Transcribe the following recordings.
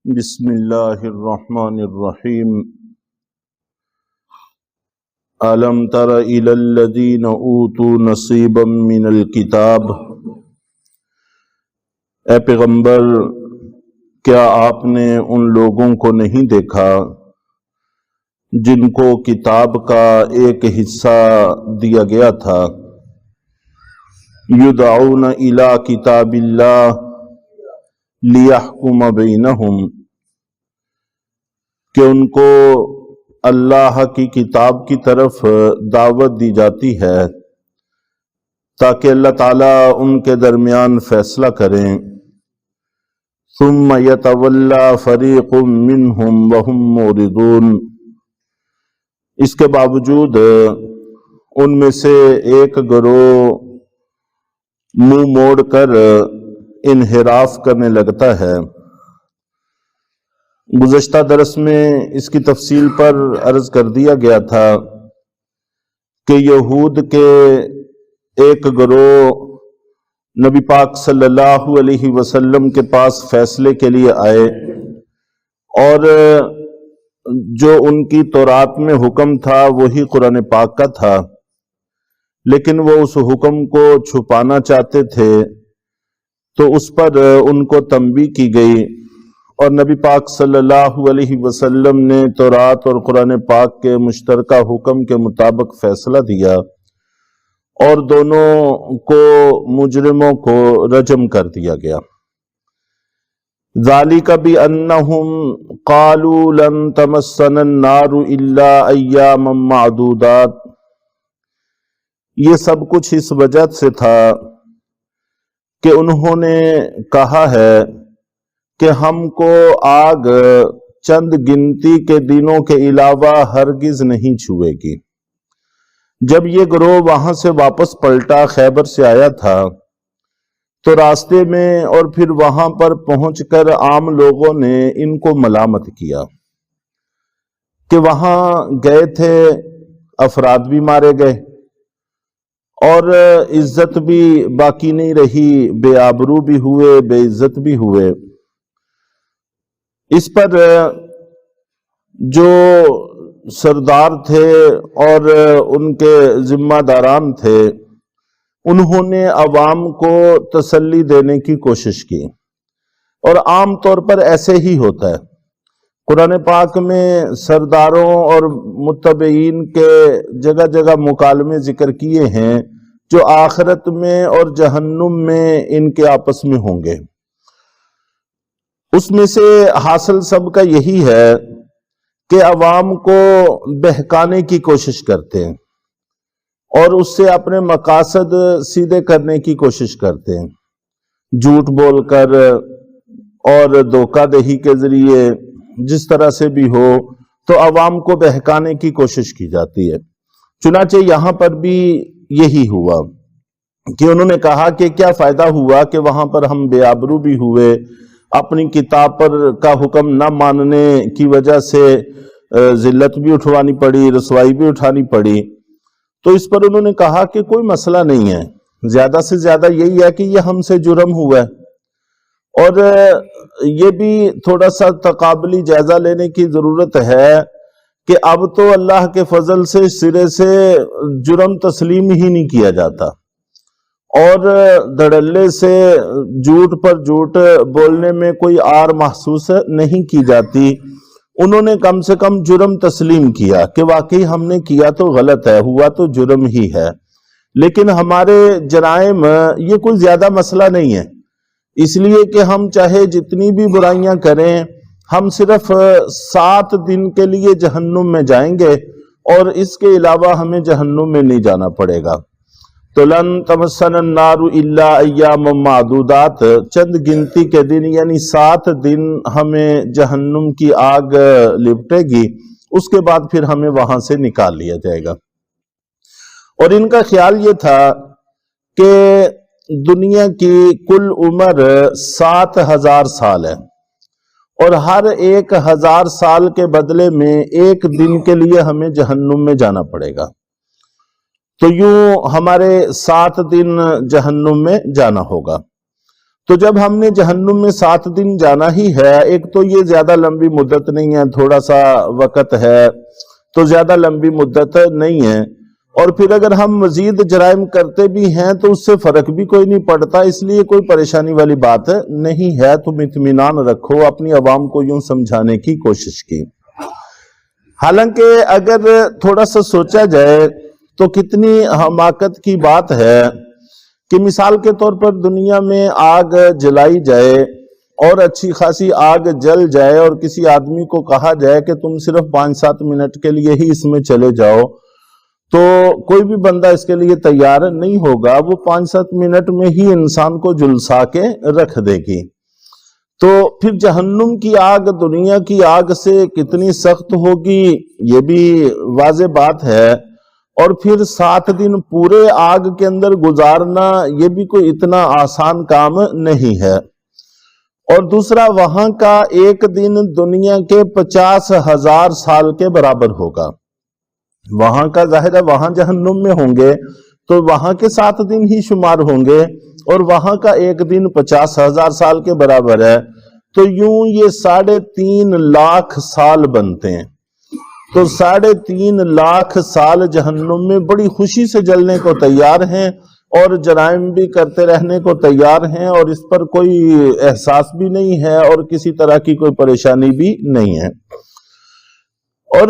بسم اللہ الرحمن الرحیم أَلَمْ تَرَ إِلَى الَّذِينَ أُوتُوا نَصِيبًا مِّنَ الْكِتَابِ، اے پیغمبر کیا آپ نے ان لوگوں کو نہیں دیکھا جن کو کتاب کا ایک حصہ دیا گیا تھا؟ يُدْعَوْنَ إِلَى كِتَابِ اللَّهِ لِيَحْكُمَ بَيْنَهُمْ، کہ ان کو اللہ کی کتاب کی طرف دعوت دی جاتی ہے تاکہ اللہ تعالیٰ ان کے درمیان فیصلہ کریں۔ ثم يتولى فريق منهم وهم معرضون، اس کے باوجود ان میں سے ایک گروہ منہ موڑ کر انحراف کرنے لگتا ہے۔ گزشتہ درس میں اس کی تفصیل پر عرض کر دیا گیا تھا کہ یہود کے ایک گروہ نبی پاک صلی اللہ علیہ وسلم کے پاس فیصلے کے لیے آئے، اور جو ان کی تورات میں حکم تھا وہی قرآن پاک کا تھا، لیکن وہ اس حکم کو چھپانا چاہتے تھے، تو اس پر ان کو تنبیہ کی گئی، اور نبی پاک صلی اللہ علیہ وسلم نے تورات اور قرآن پاک کے مشترکہ حکم کے مطابق فیصلہ دیا اور دونوں کو مجرموں کو رجم کر دیا گیا۔ ذَلِكَ بِأَنَّهُمْ قَالُوا لَن تَمَسَّنَا النَّارُ إِلَّا أَيَّامًا مَّعْدُودَاتٍ، یہ سب کچھ اس وجہ سے تھا کہ انہوں نے کہا ہے کہ ہم کو آگ چند گنتی کے دنوں کے علاوہ ہرگز نہیں چھوئے گی۔ جب یہ گروہ وہاں سے واپس پلٹا، خیبر سے آیا تھا، تو راستے میں اور پھر وہاں پر پہنچ کر عام لوگوں نے ان کو ملامت کیا کہ وہاں گئے تھے، افراد بھی مارے گئے اور عزت بھی باقی نہیں رہی، بے آبرو بھی ہوئے، بے عزت بھی ہوئے۔ اس پر جو سردار تھے اور ان کے ذمہ داران تھے، انہوں نے عوام کو تسلی دینے کی کوشش کی، اور عام طور پر ایسے ہی ہوتا ہے۔ قرآن پاک میں سرداروں اور متبعین کے جگہ جگہ مکالمے ذکر کیے ہیں جو آخرت میں اور جہنم میں ان کے آپس میں ہوں گے۔ اس میں سے حاصل سب کا یہی ہے کہ عوام کو بہکانے کی کوشش کرتے ہیں اور اس سے اپنے مقاصد سیدھے کرنے کی کوشش کرتے ہیں، جھوٹ بول کر اور دھوکہ دہی کے ذریعے، جس طرح سے بھی ہو، تو عوام کو بہکانے کی کوشش کی جاتی ہے۔ چنانچہ یہاں پر بھی یہی ہوا کہ انہوں نے کہا کہ کیا فائدہ ہوا کہ وہاں پر ہم بے آبرو بھی ہوئے، اپنی کتاب پر کا حکم نہ ماننے کی وجہ سے ذلت بھی اٹھوانی پڑی، رسوائی بھی اٹھانی پڑی۔ تو اس پر انہوں نے کہا کہ کوئی مسئلہ نہیں ہے، زیادہ سے زیادہ یہی ہے کہ یہ ہم سے جرم ہوا ہے، اور یہ بھی تھوڑا سا تقابلی جائزہ لینے کی ضرورت ہے کہ اب تو اللہ کے فضل سے سرے سے جرم تسلیم ہی نہیں کیا جاتا، اور دھڑلے سے جھوٹ پر جھوٹ بولنے میں کوئی آر محسوس نہیں کی جاتی۔ انہوں نے کم سے کم جرم تسلیم کیا کہ واقعی ہم نے کیا تو غلط ہے، ہوا تو جرم ہی ہے، لیکن ہمارے جرائم یہ کوئی زیادہ مسئلہ نہیں ہے، اس لیے کہ ہم چاہے جتنی بھی برائیاں کریں، ہم صرف 7 دن کے لیے جہنم میں جائیں گے، اور اس کے علاوہ ہمیں جہنم میں نہیں جانا پڑے گا۔ تو لن تمسنا النار الا ایام معدودات، چند گنتی کے دن، یعنی 7 دن ہمیں جہنم کی آگ لپٹے گی، اس کے بعد پھر ہمیں وہاں سے نکال لیا جائے گا۔ اور ان کا خیال یہ تھا کہ دنیا کی کل عمر 7000 سال ہے، اور ہر 1000 سال کے بدلے میں 1 دن کے لیے ہمیں جہنم میں جانا پڑے گا، تو یوں ہمارے 7 دن جہنم میں جانا ہوگا۔ تو جب ہم نے جہنم میں 7 دن جانا ہی ہے، ایک تو یہ زیادہ لمبی مدت نہیں ہے، تھوڑا سا وقت ہے، تو زیادہ لمبی مدت نہیں ہے، اور پھر اگر ہم مزید جرائم کرتے بھی ہیں تو اس سے فرق بھی کوئی نہیں پڑتا، اس لیے کوئی پریشانی والی بات نہیں ہے۔ تم اطمینان رکھو، اپنی عوام کو یوں سمجھانے کی کوشش کی۔ حالانکہ اگر تھوڑا سا سوچا جائے تو کتنی حماقت کی بات ہے کہ مثال کے طور پر دنیا میں آگ جلائی جائے اور اچھی خاصی آگ جل جائے اور کسی آدمی کو کہا جائے کہ تم صرف 5-7 منٹ کے لیے ہی اس میں چلے جاؤ، تو کوئی بھی بندہ اس کے لیے تیار نہیں ہوگا، وہ 5-7 منٹ میں ہی انسان کو جلسا کے رکھ دے گی۔ تو پھر جہنم کی آگ دنیا کی آگ سے کتنی سخت ہوگی یہ بھی واضح بات ہے، اور پھر 7 دن پورے آگ کے اندر گزارنا یہ بھی کوئی اتنا آسان کام نہیں ہے۔ اور دوسرا، وہاں کا ایک دن دنیا کے 50,000 سال کے برابر ہوگا۔ وہاں کا ظاہر ہے وہاں جہنم میں ہوں گے تو وہاں کے 7 دن ہی شمار ہوں گے، اور وہاں کا ایک دن 50,000 سال کے برابر ہے، تو یوں یہ 3.5 لاکھ سال بنتے ہیں۔ تو 3.5 لاکھ سال جہنم میں بڑی خوشی سے جلنے کو تیار ہیں، اور جرائم بھی کرتے رہنے کو تیار ہیں، اور اس پر کوئی احساس بھی نہیں ہے اور کسی طرح کی کوئی پریشانی بھی نہیں ہے۔ اور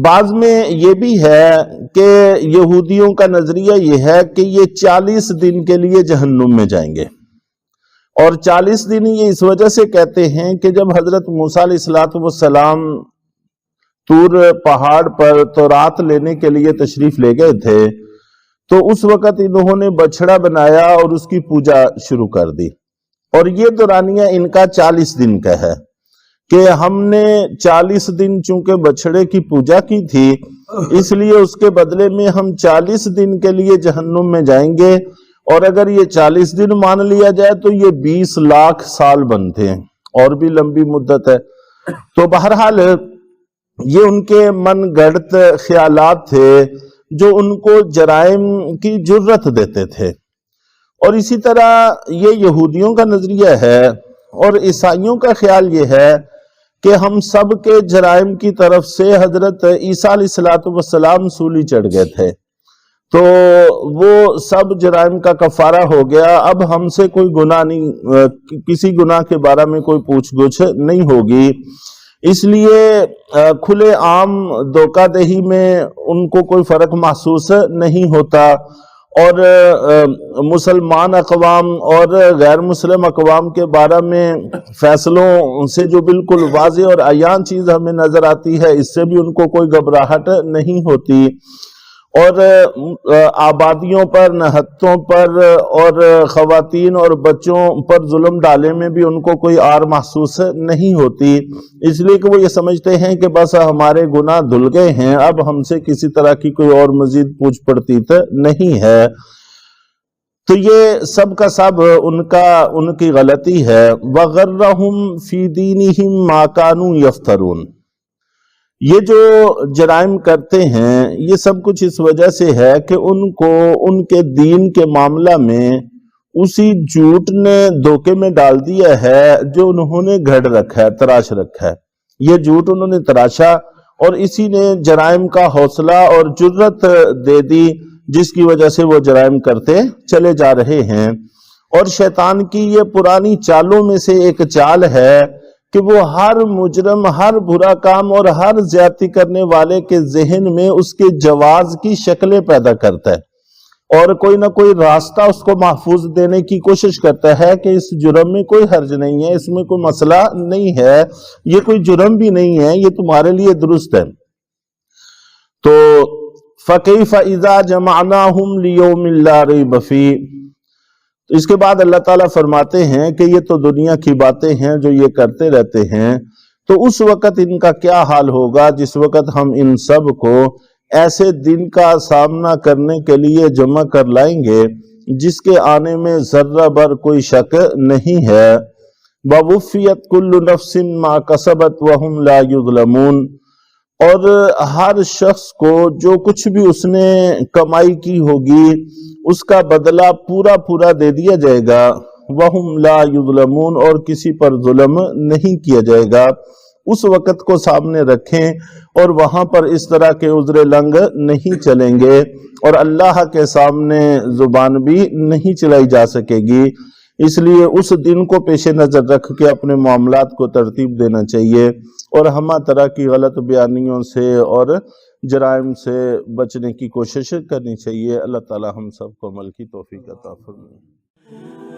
بعض میں یہ بھی ہے کہ یہودیوں کا نظریہ یہ ہے کہ یہ 40 دن کے لیے جہنم میں جائیں گے، اور 40 دن یہ اس وجہ سے کہتے ہیں کہ جب حضرت موسیٰ علیہ السلام طور پہاڑ پر تورات لینے کے لیے تشریف لے گئے تھے تو اس وقت انہوں نے بچڑا بنایا اور اس کی پوجا شروع کر دی، اور یہ دورانیہ ان کا 40 دن کا ہے کہ ہم نے 40 دن چونکہ بچڑے کی پوجا کی تھی، اس لیے اس کے بدلے میں ہم 40 دن کے لیے جہنم میں جائیں گے، اور اگر یہ 40 دن مان لیا جائے تو یہ 20 لاکھ سال بنتے ہیں، اور بھی لمبی مدت ہے۔ تو بہرحال یہ ان کے من گھڑت خیالات تھے جو ان کو جرائم کی جرت دیتے تھے، اور اسی طرح یہ یہودیوں کا نظریہ ہے، اور عیسائیوں کا خیال یہ ہے کہ ہم سب کے جرائم کی طرف سے حضرت عیسیٰ علیہ السلام سولی چڑھ گئے تھے، تو وہ سب جرائم کا کفارہ ہو گیا، اب ہم سے کوئی گناہ نہیں، کسی گناہ کے بارے میں کوئی پوچھ گچھ نہیں ہوگی، اس لیے کھلے عام دھوکہ دہی میں ان کو کوئی فرق محسوس نہیں ہوتا، اور مسلمان اقوام اور غیر مسلم اقوام کے بارے میں فیصلوں سے جو بالکل واضح اور عیان چیز ہمیں نظر آتی ہے اس سے بھی ان کو کوئی گھبراہٹ نہیں ہوتی، اور آبادیوں پر، نہتوں پر اور خواتین اور بچوں پر ظلم ڈالے میں بھی ان کو کوئی آر محسوس نہیں ہوتی، اس لیے کہ وہ یہ سمجھتے ہیں کہ بس ہمارے گناہ دھل گئے ہیں، اب ہم سے کسی طرح کی کوئی اور مزید پوچھ پڑتیت نہیں ہے۔ تو یہ سب کا سب ان کی غلطی ہے۔ وَغَرَّهُمْ فِي دِينِهِمْ مَا كَانُوا يَفْتَرُونَ۔ یہ جو جرائم کرتے ہیں یہ سب کچھ اس وجہ سے ہے کہ ان کو ان کے دین کے معاملہ میں اسی جھوٹ نے دھوکے میں ڈال دیا ہے جو انہوں نے گھڑ رکھا ہے، تراش رکھا ہے۔ یہ جھوٹ انہوں نے تراشا اور اسی نے جرائم کا حوصلہ اور جرت دے دی، جس کی وجہ سے وہ جرائم کرتے چلے جا رہے ہیں۔ اور شیطان کی یہ پرانی چالوں میں سے ایک چال ہے کہ وہ ہر مجرم، ہر برا کام اور ہر زیادتی کرنے والے کے ذہن میں اس کے جواز کی شکلیں پیدا کرتا ہے، اور کوئی نہ کوئی راستہ اس کو محفوظ دینے کی کوشش کرتا ہے کہ اس جرم میں کوئی حرج نہیں ہے، اس میں کوئی مسئلہ نہیں ہے، یہ کوئی جرم بھی نہیں ہے، یہ تمہارے لیے درست ہے۔ تو فَكَيْفَ إِذَا جَمَعْنَاهُمْ لِيَوْمٍ لَا رَيْبَ فِيهِ۔ تو اس کے بعد اللہ تعالیٰ فرماتے ہیں کہ یہ تو دنیا کی باتیں ہیں جو یہ کرتے رہتے ہیں، تو اس وقت ان کا کیا حال ہوگا جس وقت ہم ان سب کو ایسے دن کا سامنا کرنے کے لیے جمع کر لائیں گے جس کے آنے میں ذرہ بر کوئی شک نہیں ہے۔ وَوُفِّيَتْ كُلُّ نَفْسٍ مَا كَسَبَتْ وَهُمْ لَا يُظْلَمُونَ، اور ہر شخص کو جو کچھ بھی اس نے کمائی کی ہوگی اس کا بدلہ پورا پورا دے دیا جائے گا، وَهُمْ لَا يُظْلَمُونَ، اور کسی پر ظلم نہیں کیا جائے گا۔ اس وقت کو سامنے رکھیں اور وہاں پر اس طرح کے عذر لنگ نہیں چلیں گے، اور اللہ کے سامنے زبان بھی نہیں چلائی جا سکے گی۔ اس لیے اس دن کو پیش نظر رکھ کے اپنے معاملات کو ترتیب دینا چاہیے، اور ہمہ طرح کی غلط بیانیوں سے اور جرائم سے بچنے کی کوشش کرنی چاہیے۔ اللہ تعالی ہم سب کو عمل کی توفیق عطا فرمائے۔